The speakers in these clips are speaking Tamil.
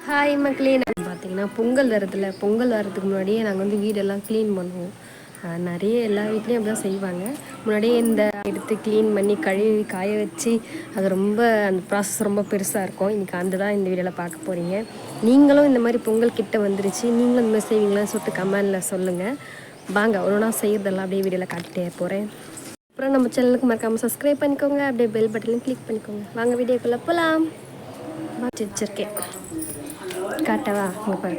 ஹாய் மக்களே, நான் பார்த்தீங்கன்னா பொங்கல் வரதுக்கு முன்னாடியே நாங்கள் வந்து வீடெல்லாம் க்ளீன் பண்ணுவோம். நிறைய எல்லா வீட்லேயும் அப்படி தான் செய்வாங்க. முன்னாடியே இந்த எடுத்து க்ளீன் பண்ணி கழுவி காய வச்சு அது ரொம்ப அந்த ப்ராசஸ் ரொம்ப பெருசாக இருக்கும். இன்றைக்கி அந்த தான் இந்த வீடியோவில் பார்க்க போகிறீங்க. நீங்களும் இந்த மாதிரி பொங்கல் கிட்ட வந்துருச்சு, நீங்களும் இந்த மாதிரி செய்வீங்களான்னு சொல்லிட்டு கமெண்டில் சொல்லுங்கள். வாங்க ஒரு ஒன்றா செய்கிறதெல்லாம் அப்படியே வீடியோவில் காட்டிகிட்டே போகிறேன். அப்புறம் நம்ம சேனலுக்கு மறக்காமல் சப்ஸ்கிரைப் பண்ணிக்கோங்க, அப்படியே பெல் பட்டனையும் கிளிக் பண்ணிக்கோங்க. வாங்க வீடியோக்குள்ளே போகலாம். வச்சுருக்கேன் காட்டவா? இங்கே பாரு,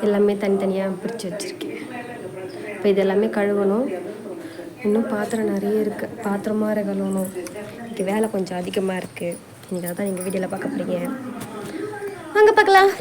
எல்லாமே தனித்தனியாக பிரித்து வச்சுருக்கேன். இப்போ இது எல்லாமே கழுவணும். இன்னும் பாத்திரம் நிறைய இருக்குது, பாத்திரமாக கழுவணும். இன்றைக்கி வேலை கொஞ்சம் அதிகமாக இருக்குது. இன்றைக்கி தான் நீங்கள் வீடியோவில் பார்க்க போகிறீங்க. வாங்க பார்க்கலாம்.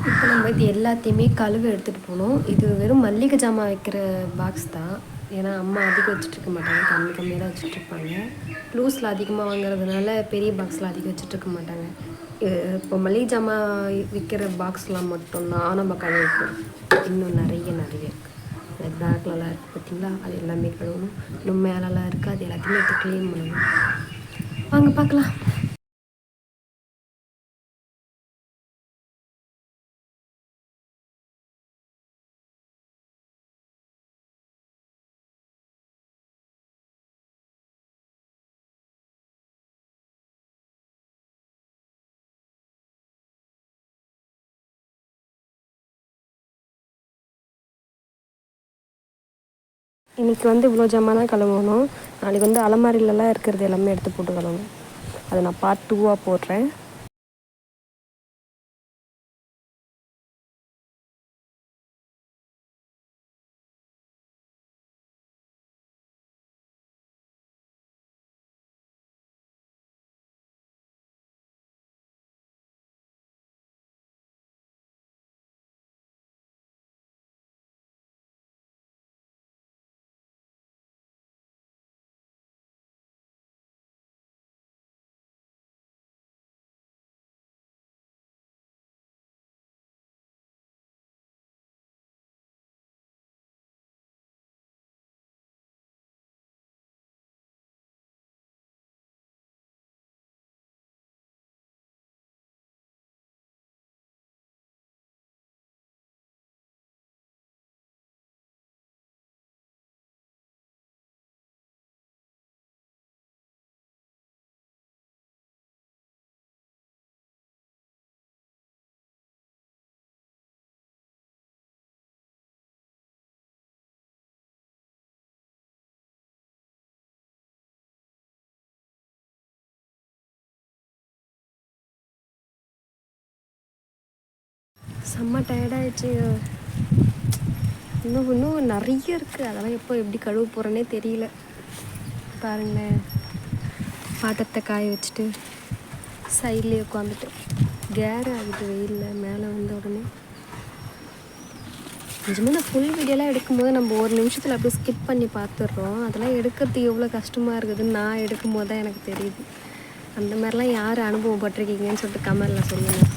இப்போ நம்ம இது எல்லாத்தையுமே கழுவி எடுத்துகிட்டு போகணும். இது வெறும் மல்லிகை ஜாமான் வைக்கிற பாக்ஸ் தான். ஏன்னா அம்மா அதிகம் வச்சுட்ருக்க மாட்டாங்க, கம்மியாக தான் வச்சுட்ருப்பாங்க. லூஸில் அதிகமாக வாங்குறதுனால பெரிய பாக்ஸில் அதிகம் வச்சுட்ருக்க மாட்டாங்க. இப்போ மல்லிகை ஜாமான் விற்கிற பாக்ஸ்லாம் மட்டும்தான் நம்ம கழுவிப்போம். இன்னும் நிறைய இருக்குது. அது பேக்லலாம் இருக்குது பார்த்திங்களா, அது எல்லாமே கழுவணும். இன்னும் மேலெலாம் இருக்குது, அது எல்லாத்தையுமே எடுத்து க்ளீன் பண்ணணும். வாங்க பார்க்கலாம். இன்றைக்கி வந்து இவ்வளோ ஜாமான் தான் கழுவணும். நாளைக்கு வந்து அலமாரிலலாம் இருக்கிறது எல்லாமே எடுத்து போட்டு கழுவணும். அதை நான் பார்ட் 2 போடுறேன். செம்ம டயர்டாகிடுச்சு. இன்னும் நிறைய இருக்குது. அதெல்லாம் எப்படி கழுவ போகிறேன்னே தெரியல. பாருங்களேன், பாத்திரத்தை காய வச்சுட்டு சைட்லேயே உட்காந்துட்டு கேர் ஆகுது வெயிலில் மேலே வந்த உடனே. நிஜமாக நான் ஃபுல் வீடியோலாம் எடுக்கும்போது நம்ம ஒரு நிமிஷத்தில் அப்படியே ஸ்கிப் பண்ணி பார்த்துட்றோம். அதெல்லாம் எடுக்கிறதுக்கு எவ்வளோ கஷ்டமாக இருக்குதுன்னு நான் எடுக்கும்போது தான் எனக்கு தெரியுது. அந்த மாதிரிலாம் யார் அனுபவப்பட்டிருக்கீங்கன்னு சொல்லிட்டு கமெண்டில் சொல்லுங்கள்.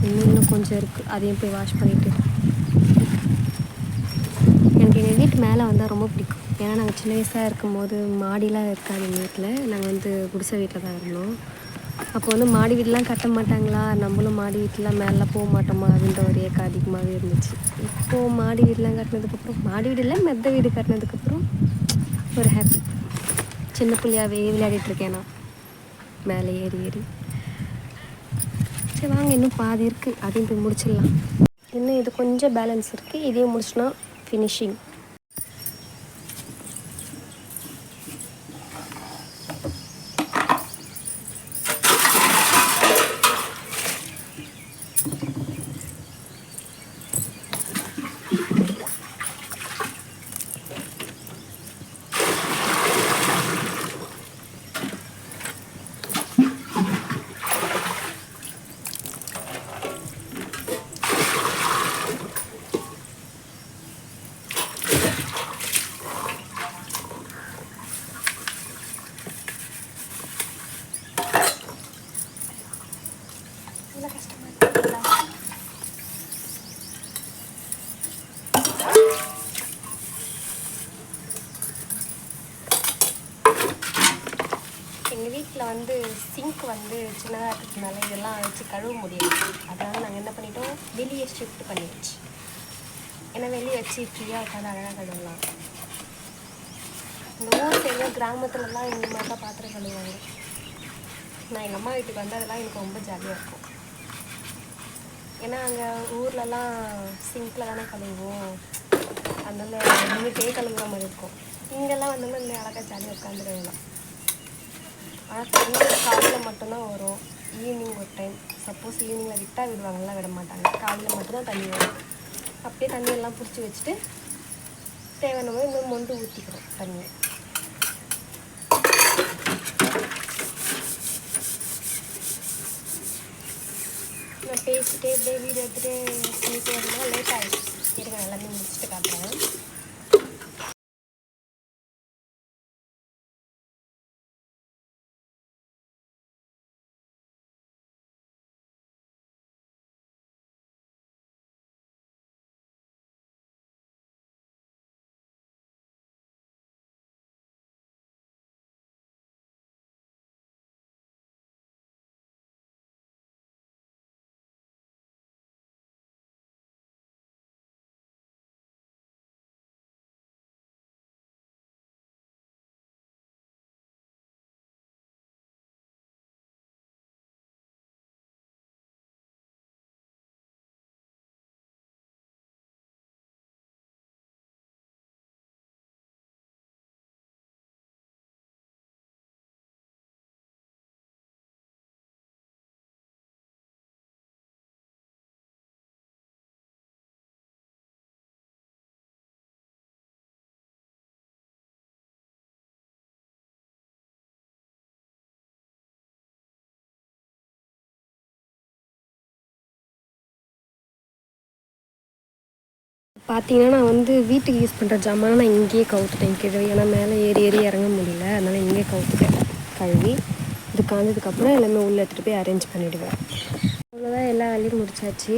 இன்னும் கொஞ்சம் இருக்குது, அதையும் போய் வாஷ் பண்ணிவிட்டு. எனக்கு எங்கள் வீட்டு மேலே வந்தால் ரொம்ப பிடிக்கும். ஏன்னா நாங்கள் சின்ன வயசாக இருக்கும்போது மாடிலாம் இருக்காது எங்கள் வீட்டில். நாங்கள் வந்து குடிசை வீட்டில் தான் இருந்தோம். அப்போ வந்து மாடி வீடெலாம் கட்ட மாட்டாங்களா, நம்மளும் மாடி வீட்டிலாம் மேலாம் போக மாட்டோமா அப்படின்ற ஒரு ஏக்கம் அதிகமாகவே இருந்துச்சு. இப்போது மாடி வீடெலாம் கட்டினதுக்கப்புறம், மாடி வீடு மெத்த வீடு கட்டினதுக்கப்புறம் ஒரு ஹாப்பி. சின்ன பிள்ளையாவே விளையாடிட்டுருக்கேன் நான் மேலே ஏறி ஏறி. சரி வாங்க, இன்னும் பாதி இருக்குது, அதையும் போய் முடிச்சிடலாம். இன்னும் இது கொஞ்சம் பேலன்ஸ் இருக்குது, இதையும் முடிச்சுனா ஃபினிஷிங். எங்கள் வீட்டில் வந்து சிங்க் வந்து சின்னதாக இருக்கிறதுனால இதெல்லாம் வச்சு கழுவ முடியாது. அதனால் நாங்கள் என்ன பண்ணிட்டோம், வெளியே ஷிஃப்ட் பண்ணிடுச்சு. ஏன்னா வெளியே வச்சு ஃப்ரீயாக உட்காந்து அழகாக கழுவலாம். இந்த ஊர் சைடு கிராமத்துலலாம் இந்த மாதிரி தான் பாத்திரம் கழுவுவாங்க. நான் எங்கள் அம்மா வீட்டுக்கு வந்து அதெல்லாம் எனக்கு ரொம்ப ஜாலியாக இருக்கும். ஏன்னா அங்கே ஊர்லலாம் சிங்கில் தானே கழுவுவோம், அதனால் நின்றுட்டே கழுவுற மாதிரி இருக்கும். இங்கெல்லாம் வந்தோம்னா இந்த அழகாக ஜாலியாக உட்காந்து கழுவலாம். ஆனால் தண்ணி காலையில் மட்டும்தான் வரும், ஈவினிங் ஒரு டைம். சப்போஸ் ஈவினிங்கில் விட்டால் விடுவாங்கலாம், விட மாட்டாங்க. காலையில் மட்டும்தான் தண்ணி வரும். அப்படியே தண்ணியெல்லாம் பிடிச்சி வச்சுட்டு தேவையான போது இன்னும் மொண்டு ஊற்றிக்கிறோம் தண்ணியை. நான் பேசிட்டே இப்படியே வீடியோ எடுத்துகிட்டே பண்ணிட்டே இருந்தால் லேட் ஆகிடுச்சு. இருங்க, எல்லாமே முடிச்சுட்டு காட்டுறேன். பார்த்தீங்கன்னா நான் வந்து வீட்டுக்கு யூஸ் பண்ணுற ஜாமான் நான் இங்கேயே கவுத்துட்டேன் கீழே. ஏன்னா மேலே ஏறி ஏறி இறங்க முடியல, அதனால் இங்கேயே கவுத்துட்டேன் கழுவி. இது காஞ்சதுக்கப்புறம் எல்லாமே உள்ளே எடுத்துகிட்டு போய் அரேஞ்ச் பண்ணிவிடுவேன். அவ்வளோதான், எல்லா வேலையும் முடிச்சாச்சு.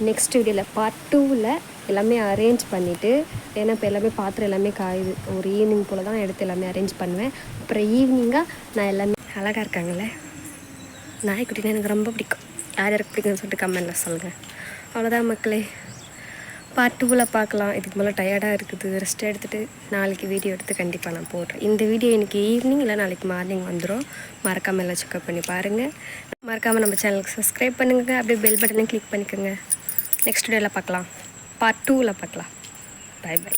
நெக்ஸ்ட் வீடியோவில் பார்ட் 2ல் எல்லாமே அரேஞ்ச் பண்ணிவிட்டு, ஏன்னா இப்போ எல்லாமே பாத்திரம் எல்லாமே காயுது. ஒரு ஈவினிங் போல் தான் எடுத்து எல்லாமே அரேஞ்ச் பண்ணுவேன். அப்புறம் ஈவினிங்காக நான் எல்லாமே அழகாக இருக்காங்களே நாய்க்குட்டினா எனக்கு ரொம்ப பிடிக்கும். யார் யாருக்கு பிடிக்குன்னு சொல்லிட்டு கமெண்டில் சொல்லுங்கள். அவ்வளோதான் மக்களே, பார்ட் 2ல் பார்க்கலாம். இதுக்கு மேலே டயர்டாக இருக்குது, ரெஸ்ட் எடுத்துகிட்டு நாளைக்கு வீடியோ எடுத்து கண்டிப்பாக நான் போடுறேன். இந்த வீடியோ இன்றைக்கி ஈவினிங் இல்லை நாளைக்கு மார்னிங் வந்துடும். மறக்காமல் எல்லாம் செக்அப் பண்ணி பாருங்கள். மறக்காமல் நம்ம சேனலுக்கு சப்ஸ்கிரைப் பண்ணுங்கள். அப்படியே பெல் பட்டனையும் கிளிக் பண்ணிக்கோங்க. நெக்ஸ்ட் வீடியோவில் பார்க்கலாம், பார்ட் 2ல் பார்க்கலாம். Bye by.